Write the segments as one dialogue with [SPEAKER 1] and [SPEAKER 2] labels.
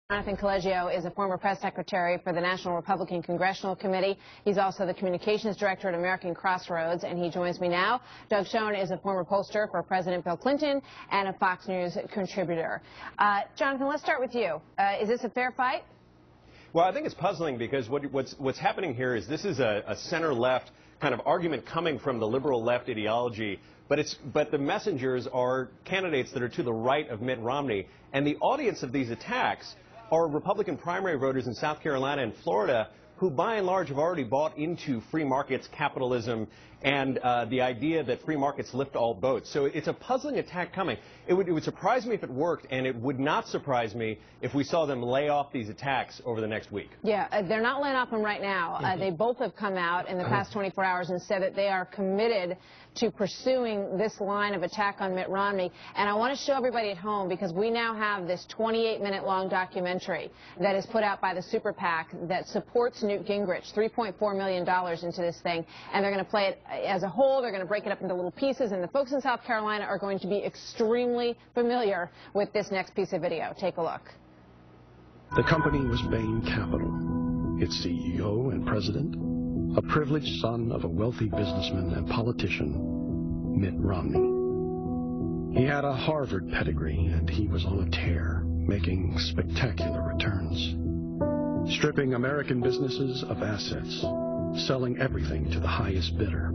[SPEAKER 1] Jonathan Collegio is a former press secretary for the National Republican Congressional Committee. He's also the communications director at American Crossroads, and he joins me now. Doug Schoen is a former pollster for President Bill Clinton and a Fox News contributor. Jonathan, let's start with you. Is this a fair fight?
[SPEAKER 2] Well, I think it's puzzling because what's happening here is this is a center-left kind of argument coming from the liberal left ideology, but the messengers are candidates that are to the right of Mitt Romney, and the audience of these attacks are Republican primary voters in South Carolina and Florida who, by and large, have already bought into free markets, capitalism, and the idea that free markets lift all boats. So it's a puzzling attack coming. It would surprise me if it worked, and it would not surprise me if we saw them lay off these attacks over the next week.
[SPEAKER 1] Yeah, they're not laying off them right now. They both have come out in the past 24 hours and said that they are committed to pursuing this line of attack on Mitt Romney. And I want to show everybody at home, because we now have this 28-minute-long documentary that is put out by the Super PAC that supports Newt Gingrich, $3.4 million into this thing, and they're going to play it as a whole. They're going to break it up into little pieces, and the folks in South Carolina are going to be extremely familiar with this next piece of video. Take a look.
[SPEAKER 3] The company was Bain Capital. Its CEO and president, a privileged son of a wealthy businessman and politician, Mitt Romney. He had a Harvard pedigree, and he was on a tear, making spectacular returns, stripping American businesses of assets, selling everything to the highest bidder,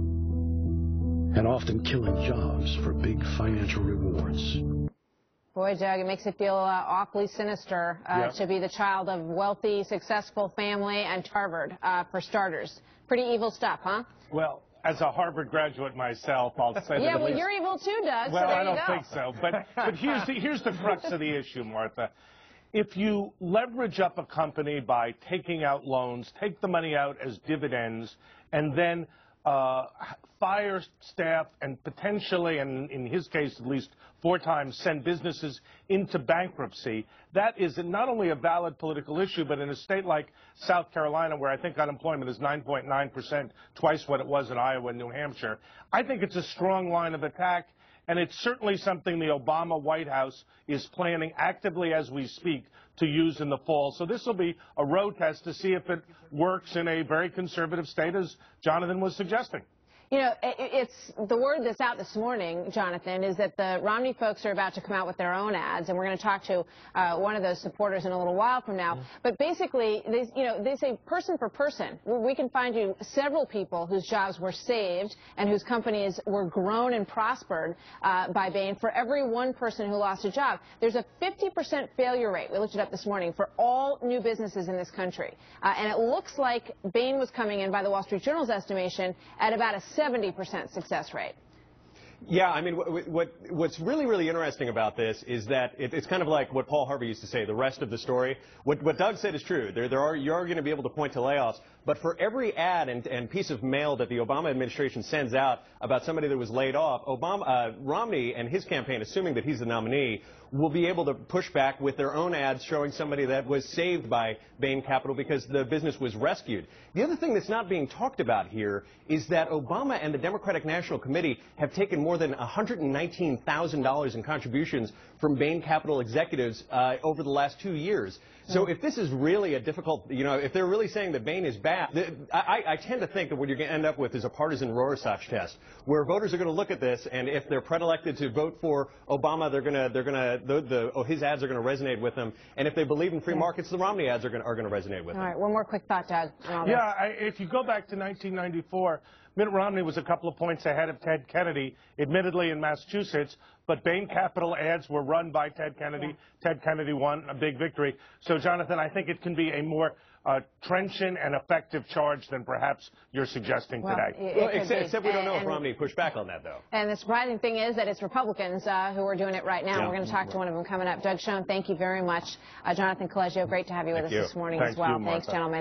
[SPEAKER 3] and often killing jobs for big financial rewards.
[SPEAKER 1] Boy, Doug, it makes it feel awfully sinister to be the child of wealthy, successful family and Harvard, for starters. Pretty evil stuff, huh?
[SPEAKER 4] Well, as a Harvard graduate myself, I'll say that.
[SPEAKER 1] Yeah, well, you're evil too, Doug.
[SPEAKER 4] Well,
[SPEAKER 1] so
[SPEAKER 4] I don't think so. But here's the crux of the issue, Martha. If you leverage up a company by taking out loans, take the money out as dividends, and then fire staff and potentially, and in his case at least 4 times, send businesses into bankruptcy, that is not only a valid political issue, but in a state like South Carolina, where I think unemployment is 9.9%, twice what it was in Iowa and New Hampshire, I think it's a strong line of attack. And it's certainly something the Obama White House is planning actively as we speak to use in the fall. So this will be a road test to see if it works in a very conservative state, as Jonathan was suggesting.
[SPEAKER 1] You know, it's the word that's out this morning, Jonathan, is that the Romney folks are about to come out with their own ads, and we're going to talk to one of those supporters in a little while from now. But basically, they say person for person. We can find you several people whose jobs were saved and whose companies were grown and prospered by Bain. For every one person who lost a job, there's a 50% failure rate. We looked it up this morning for all new businesses in this country. And it looks like Bain was coming in, by the Wall Street Journal's estimation, at about a 70% success rate.
[SPEAKER 2] Yeah, I mean, what's really, really interesting about this is that it's kind of like what Paul Harvey used to say, the rest of the story. What Doug said is true. You are going to be able to point to layoffs, but for every ad and piece of mail that the Obama administration sends out about somebody that was laid off, Romney and his campaign, assuming that he's the nominee, will be able to push back with their own ads showing somebody that was saved by Bain Capital because the business was rescued. The other thing that's not being talked about here is that Obama and the Democratic National Committee have taken more than $119,000 in contributions from Bain Capital executives over the last 2 years. So if this is really a difficult, if they're really saying that Bain is bad, I tend to think that what you're going to end up with is a partisan Rorschach test, where voters are going to look at this, and if they're predilected to vote for Obama, his ads are going to resonate with them, and if they believe in free markets, the Romney ads are going to resonate with them.
[SPEAKER 1] All right, one more quick thought, Doug.
[SPEAKER 4] Yeah, if you go back to 1994, Mitt Romney was a couple of points ahead of Ted Kennedy, admittedly in Massachusetts, but Bain Capital ads were run by Ted Kennedy. Yeah. Ted Kennedy won a big victory. So, Jonathan, I think it can be a more trenchant and effective charge than perhaps you're suggesting today.
[SPEAKER 2] Except we don't know if Romney pushed back on that, though.
[SPEAKER 1] And the surprising thing is that it's Republicans who are doing it right now. Yeah. We're going to talk to one of them coming up. Doug Schoen, thank you very much. Jonathan Collegio, great to have you with us this morning as well. Thanks, gentlemen.